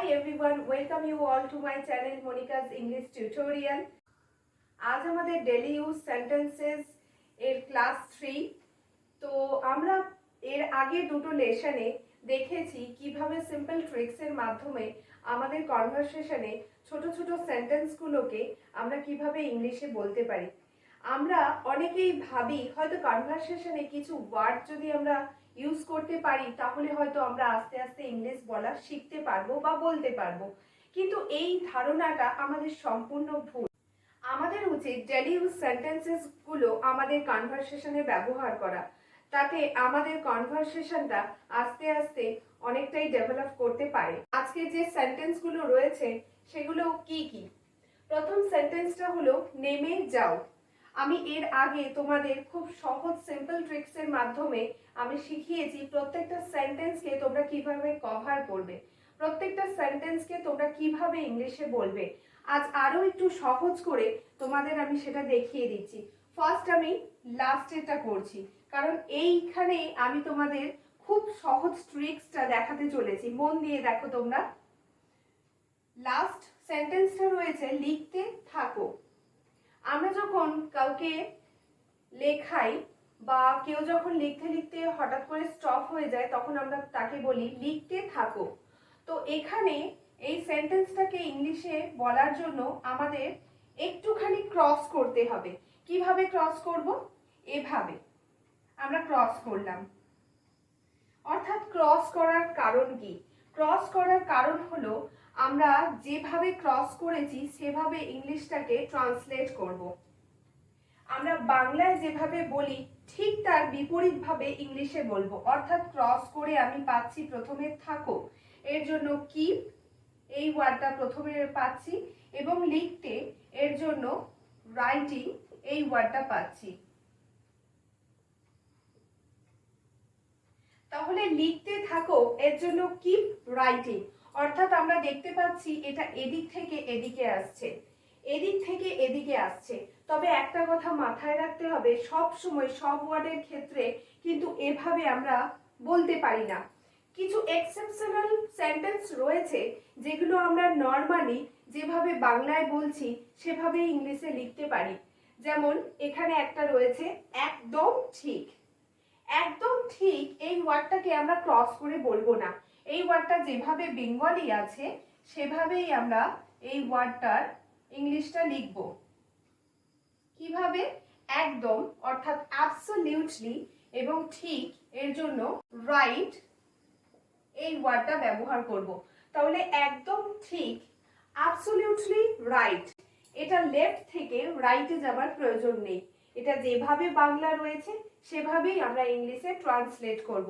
everyone, welcome you all to my channel Monika's English Tutorial. আজ আমাদের daily use sentences এর class 3। তো আমরা এর আগে দুটো লেসনে দেখেছি কিভাবে সিম্পল ট্রিক্স এর মাধ্যমে আমাদের কনভারসেশনে ছোট ছোট সেন্টেন্সগুলোকে আমরা কিভাবে ইংলিশে বলতে পারি। আমরা অনেকেই ভাবি হয়তো কনভারসেশনে কিছু ওয়ার্ড যদি আমরা ইউজ করতে পারি তাহলে হয়তো আমরা আস্তে আস্তে ইংলিশ বলা শিখতে পারবো বা বলতে পারবো, কিন্তু এই ধারণাটা আমাদের সম্পূর্ণ ভুল। আমাদের উচিত ডেইলি ইউজ সেন্টেন্সেস গুলো আমাদের কনভারসেশনে ব্যবহার করা, তাতে আমাদের কনভারসেশনটা আস্তে আস্তে অনেকটাই ডেভেলপ করতে পারে। আজকে যে সেন্টেন্সগুলো রয়েছে সেগুলো কি কি? প্রথম সেন্টেন্সটা হলো নেমে যাও। আমি এর আগে তোমাদের খুব সহজ সিম্পল ট্রিক্স এর মাধ্যমে আমি শিখিয়েছি প্রত্যেকটা সেন্টেন্সকে তোমরা কিভাবে কভার করবে, প্রত্যেকটা সেন্টেন্সকে তোমরা কিভাবে ইংলিশে বলবে। আজ আরো একটু সহজ করে তোমাদের আমি সেটা দেখিয়ে দিচ্ছি। ফার্স্ট আমি লাস্টেরটা করছি, কারণ এইখানে আমি তোমাদের খুব সহজ ট্রিক্সটা দেখাতে চলেছি। মন দিয়ে দেখো তোমরা। লাস্ট সেন্টেন্সটা রয়েছে লিখতে থাকো। আমরা যখন কাউকে লেখাই বা কেউ যখন লিখতে লিখতে হঠাৎ করে স্টপ হয়ে যায় তখন আমরা তাকে বলি লিখতে থাকো। তো এখানে এই সেন্টেন্সটাকে ইংলিশে বলার জন্য আমাদের একটুখানি ক্রস করতে হবে। কিভাবে ক্রস করব? এভাবে আমরা ক্রস করলাম। অর্থাৎ ক্রস করার কারণ কি? ক্রস করার কারণ হলো আমরা যেভাবে ক্রস করেছি সেভাবে ইংলিশটাকে ট্রান্সলেট করব। আমরা বাংলায় যেভাবে বলি ঠিক তার বিপরীতভাবে ইংলিশে বলবো। অর্থাৎ ক্রস করে আমি পাচ্ছি প্রথমে থাকো, এর জন্য কিপ এই ওয়ার্ডটা প্রথমে পাচ্ছি, এবং লিখতে এর জন্য রাইটিং এই ওয়ার্ডটা পাচ্ছি। তাহলে লিখতে থাকো এর জন্য কিপ রাইটিং। অর্থাৎ আমরা দেখতে পাচ্ছি এটা এদিক থেকে এদিকে আসছে, এদিক থেকে এদিকে আসছে। তবে একটা কথা মাথায় রাখতে হবে, সব সময় সব ওয়ার্ডের ক্ষেত্রে কিন্তু এভাবে আমরা বলতে পারি না। কিছু এক্সেপশনাল সেন্টেন্স রয়েছে যেগুলো আমরা নর্মালি যেভাবে বাংলায় বলছি সেভাবে ইংলিশে লিখতে পারি। যেমন এখানে একটা রয়েছে একদম ঠিক। একদম ঠিক এই ওয়ার্ডটাকে আমরা ক্রস করে বলবো না। এই ওয়ার্ডটা যেভাবে বেঙ্গলি আছে সেভাবেই আমরা এই ওয়ার্ডটার ইংলিশটা লিখব। কিভাবে? একদম অর্থাৎ অ্যাবসলিউটলি, এবং ঠিক এর জন্য রাইট এই ওয়ার্ডটা ব্যবহার করব। তাহলে একদম ঠিক, অ্যাবসলিউটলি রাইট। এটা লেফট থেকে রাইটে যাবার প্রয়োজন নেই। এটা যেভাবে বাংলা রয়েছে সেভাবেই আমরা ইংলিশে ট্রান্সলেট করব।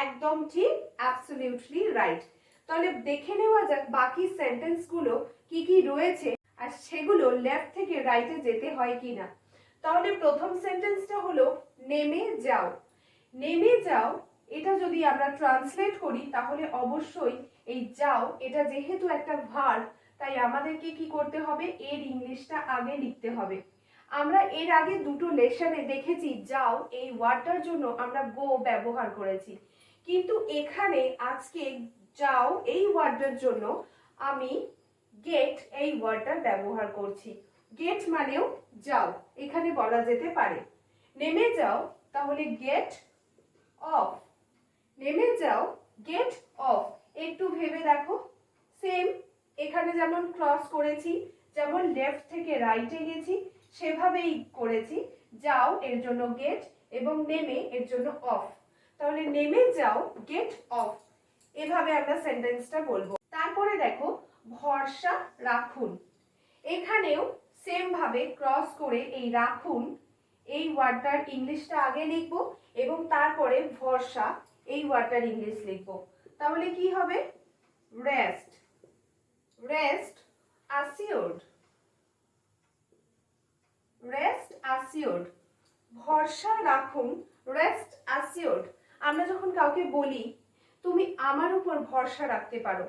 একদম ঠিক, অ্যাবসলিউটলি রাইট। তাহলে দেখে নেওয়া যাক বাকি সেন্টেন্সগুলো কি কি রয়েছে আর সেগুলো লেফট থেকে রাইটে যেতে হয় কিনা। তাহলে প্রথম সেন্টেন্সটা হলো নেমে যাও। নেমে যাও এটা যদি আমরা ট্রান্সলেট করি তাহলে অবশ্যই এই যাও এটা যেহেতু একটা ভার্ব, তাই আমাদেরকে কি করতে হবে? এর ইংলিশটা আগে লিখতে হবে। আমরা এর আগে দুটো লেসনে দেখেছি যাও এই ওয়ার্ডটার জন্য আমরা গো ব্যবহার করেছি, কিন্তু এখানে আজকে যাও এই ওয়ার্ডটার জন্য আমি গেট এই ওয়ার্ডটা ব্যবহার করছি। গেট মানেও যাও এখানে বলা যেতে পারে। নেমে যাও তাহলে গেট অফ। নেমে যাও গেট অফ। একটু ভেবে দেখো, সেম এখানে যেমন ক্রস করেছি, যেমন লেফট থেকে রাইটে গেছি সেভাবেই করেছি। যাও এর জন্য গেট এবং নেমে এর জন্য অফ। তাহলে নেমে যাও গেট অফ, এভাবে আমরা সেন্টেন্সটা বলবো। তারপরে দেখো ভরসা রাখুন। এখানেও সেম ভাবে ক্রস করে এই রাখুন এই ওয়ার্ডটার ইংলিশটা আগে লিখবো এবং তারপরে ভরসা এই ওয়ার্ডটার ইংলিশ লিখবো। তাহলে কি হবে? Rest. Rest assured. Rest assured. ভরসা রাখুন, রেস্ট assured। আমরা যখন কাউকে বলি তুমি আমার উপর ভরসা রাখতে পারো,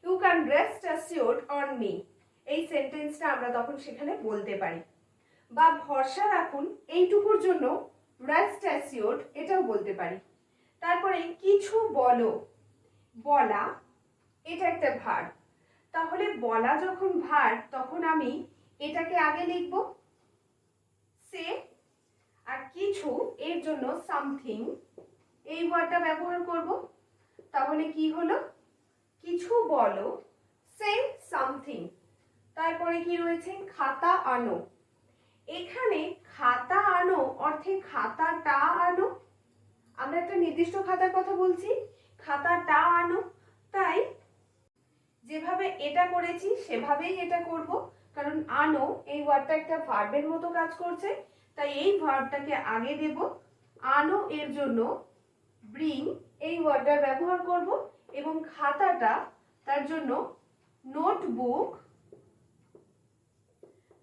you can rest assured on me, এই সেন্টেন্সটা আমরা তখন সেখানে বলতে পারি। বা ভরসা রাখুন এইটুকুর জন্য রেস্ট assured এটাও বলতে পারি। তারপরে কিছু বলো, বলা এটা একটা ভার্ব। তাহলে বলা যখন ভার্ব তখন আমি এটাকে আগে লিখব সে, আর কিছু এর জন্য সামথিং এই ওয়ার্ডটা ব্যবহার করব। তাহলে কি হলো, কিছু বলো, সে সামথিং। তারপরে কি রয়েছে, খাতা আনো। এখানে খাতা আনো অর্থে খাতাটা আনো, আমরা একটা নির্দিষ্ট খাতার কথা বলছি, খাতাটা আনো। তাই যেভাবে এটা করেছি সেভাবেই এটা করব, কারণ আনো এই ওয়ার্ডটা একটা ভার্বের মতো কাজ করছে, তাই এই ভার্বটাকে আগে দেব। আনো এর জন্য ব্রিং এই ওয়ার্ডটার ব্যবহার করব, এবং খাতাটা তার জন্য নোটবুক,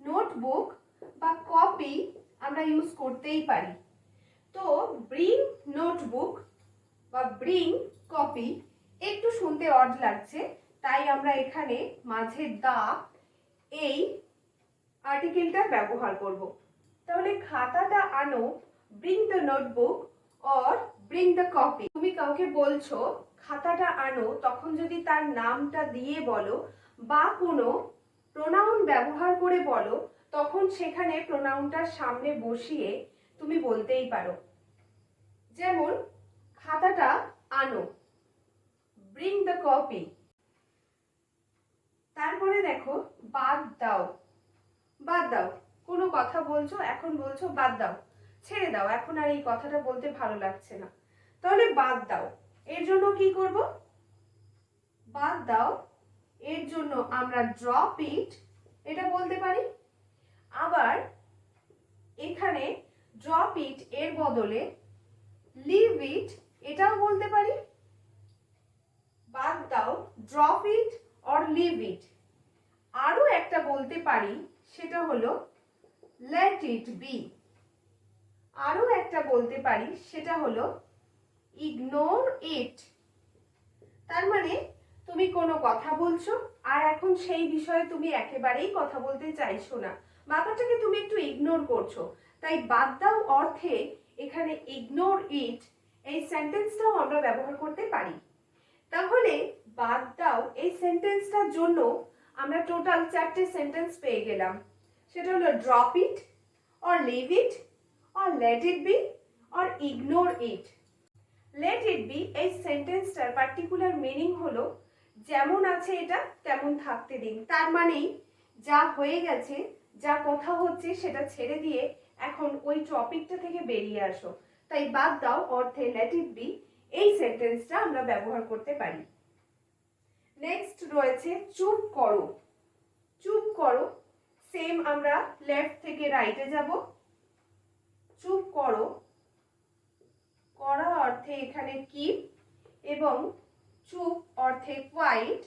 নোটবুক বা কপি আমরা ইউজ করতেই পারি। তো ব্রিং নোটবুক বা ব্রিং কপি একটু শুনতে অড লাগছে, তাই আমরা এখানে মাঝে দা এই আর্টিকেলটা ব্যবহার করব। তাহলে খাতাটা আনো, bring the notebook or bring the copy. তুমি কাউকে বলছো খাতাটা আনো, তখন যদি তার নামটা দিয়ে বলো বা কোনো প্রোনাউন ব্যবহার করে বলো, তখন সেখানে প্রোনাউনটার সামনে বসিয়ে তুমি বলতেই পারো। যেমন খাতাটা আনো, ব্রিং দ্য কপি। তারপরে দেখো বাদ দাও, বাদ দাও, কোনো কথা বলছো, এখন বলছো বাদ দাও, ছেড়ে দাও, এখন আর এই কথাটা বলতে ভালো লাগছে না, তাহলে বাদ দাও। এর জন্য কি করব, বাদ দাও এর জন্য আমরা ড্রপ ইট এটা বলতে পারি। আবার এখানে ড্রপ ইট এর বদলে লিভ ইট এটাও বলতে পারি। বাদ দাও, drop it or leave it. আরো একটা বলতে পারি, সেটা হলো লেট ইট বি। আরো একটা বলতে পারি, সেটা হলো ইগনোর ইট। তার মানে তুমি কোনো কথা বলছো আর এখন সেই বিষয়ে তুমি একেবারেই কথা বলতে চাইছো না, ব্যাপারটাকে তুমি একটু ইগনোর করছো, তাই বাদ দাও অর্থে এখানে ইগনোর ইট এই সেন্টেন্সটাও আমরা ব্যবহার করতে পারি। তাহলে বাদ দাও এই সেন্টেন্সটার জন্য আমরা টোটাল 4টে সেন্টেন্স পেয়ে গেলাম। সেটা হলো drop it or leave it or let it be or ignore it. Let it be এই সেন্টেন্সটার পার্টিকুলার মিনিং হলো যেমন আছে এটা তেমন থাকতে দিন। তার মানেই যা হয়ে গেছে, যা কথা হচ্ছে সেটা ছেড়ে দিয়ে এখন ওই টপিকটা থেকে বেরিয়ে আসো। তাই বাদ দাও অর্থে লেট ইট বি এই সেন্টেন্সটা আমরা ব্যবহার করতে পারি। নেক্সট রয়েছে চুপ করো। চুপ করো সেম আমরা লেফট থেকে রাইটে যাব। চুপ করো, করা অর্থে এখানে কিপ এবং চুপ অর্থে কোয়াইট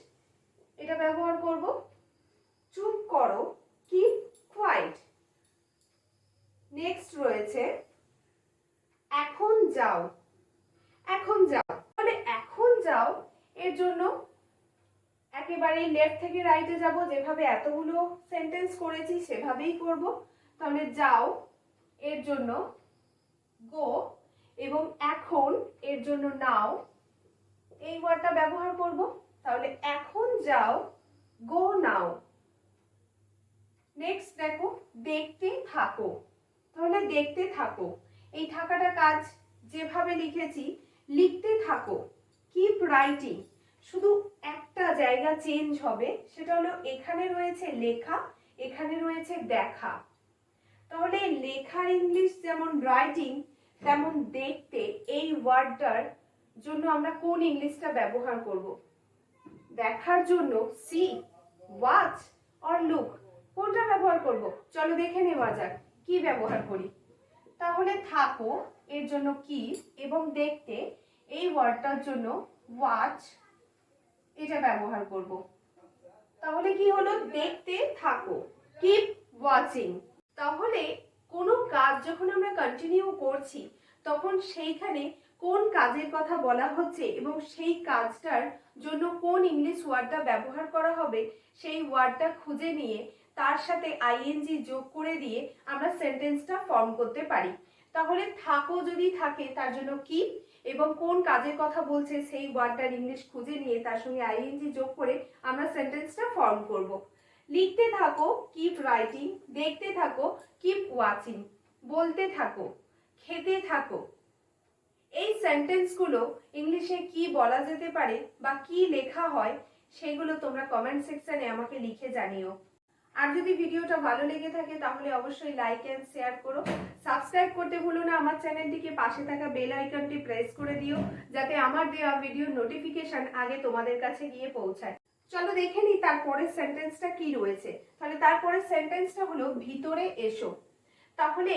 এটা ব্যবহার করব। চুপ করো, কিপ কোয়াইট। নেক্সট রয়েছে এখন যাও। এখন যাও, মানে এখন যাও এর জন্য একেবারেই লেফট থেকে রাইটে যাব, যেভাবে এতগুলো সেন্টেন্স করেছি সেভাবেই করব। তাহলে যাও এর জন্য গো এবং এখন এর জন্য নাও এই ওয়ার্ডটা ব্যবহার করব। তাহলে এখন যাও, গো নাও। নেক্সট দেখো দেখতে থাকো। তাহলে দেখতে থাকো, এই থাকাটা কাজ যেভাবে লিখেছি লিখতে থাকো। কিপ রাইটিং, শুধু একটা জায়গা চেঞ্জ হবে, সেটা হলো এখানে রয়েছে লেখা, এখানে রয়েছে দেখা। তাহলে লেখার ইংলিশ যেমন রাইটিং, তেমন দেখতে এই ওয়ার্ডটার জন্য আমরা কোন ইংলিশটা ব্যবহার করব? দেখার জন্য সি, ওয়াচ অর লুক, কোনটা ব্যবহার করব? চলো দেখে নেওয়া যাক কি ব্যবহার করি। তাহলে থাকো এর জন্য কি এবং দেখতে এই ওয়ার্ডটার জন্য ওয়াচ এটা ব্যবহার করব। তাহলে কি হলো, দেখতে থাকো, কিপ ওয়াচিং। তাহলে কোনো কাজ যখন আমরা কন্টিনিউ করছি তখন সেইখানে কোন কাজের কথা বলা হচ্ছে এবং সেই কাজটার জন্য কোন ইংলিশ ওয়ার্ডটা ব্যবহার করা হবে সেই ওয়ার্ডটা খুঁজে নিয়ে তার সাথে আইএনজি যোগ করে দিয়ে আমরা সেন্টেন্সটা ফর্ম করতে পারি। তাহলে থাকো যদি থাকে তার জন্য কিপ এবং কোন কাজের কথা বলছে সেই ওয়ার্ডটার ইংলিশ খুঁজে নিয়ে তার সঙ্গে আইএনজি যোগ করে আমরা সেন্টেন্সটা ফর্ম করব। লিখতে থাকো কিপ রাইটিং, দেখতে থাকো কিপ ওয়াচিং, বলতে থাকো, খেতে থাকো। এই সেন্টেন্সগুলো ইংলিশে কি বলা যেতে পারে বা কি লেখা হয় সেগুলো তোমরা কমেন্ট সেকশনে আমাকে লিখে জানিও। আর যদি ভিডিওটা ভালো লেগে থাকে তাহলে অবশ্যই লাইক এন্ড শেয়ার করো। সাবস্ক্রাইব করতে ভুলো না আমার চ্যানেলটিকে, পাশে থাকা বেল আইকনটি প্রেস করে দিও যাতে আমার দেওয়া ভিডিওর নোটিফিকেশন আগে তোমাদের কাছে গিয়ে পৌঁছায়। চলো দেখে নিই তারপরের সেন্টেন্সটা কি রয়েছে। তাহলে তারপরের সেন্টেন্সটা হলো ভিতরে এসো। তাহলে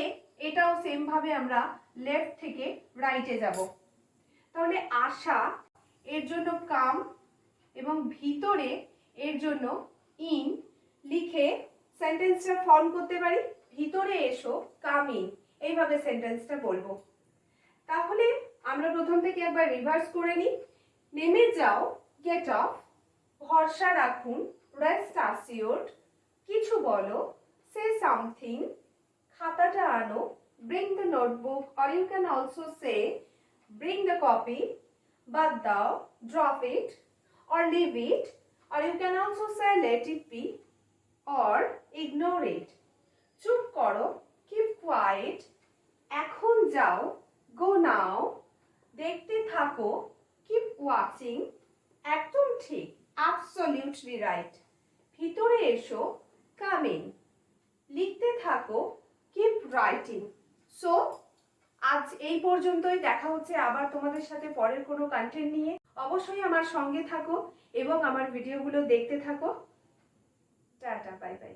এটাও সেম ভাবে আমরা লেফট থেকে রাইটে যাব। তাহলে আসা এর জন্য কাম এবং ভিতরে এর জন্য ইন লিখে সেন্টেন্সটা ফর্ম করতে পারি। ভিতরে এসো, কাম ইন, এইভাবে সেন্টেন্সটা বলবো। তাহলে আমরা প্রথম থেকে একবার রিভার্স করে নিই। নেমে যাও, গেট অফ, ভরসা রাখুন, রেস্ট অ্যাসিওর্ড, কিছু বলো, সে সামথিং, খাতাটা আনো, bring the notebook, or you can also say bring the copy, বাদ দাও, drop it, or leave it, or you can also say let it be, or ignore it. চুপ করো, keep quiet, এখন যাও, go now, দেখতে থাকো, keep watching, একদম ঠিক, absolutely right, ভিতরে এসো, come in, লিখতে থাকো, keep writing. So আজ এই পর্যন্তই। দেখা হচ্ছে আবার তোমাদের সাথে পরের কোনো কন্টেন্ট নিয়ে। অবশ্যই আমার সঙ্গে থাকো এবং আমার ভিডিওগুলো দেখতে থাকো। Tata, bye bye.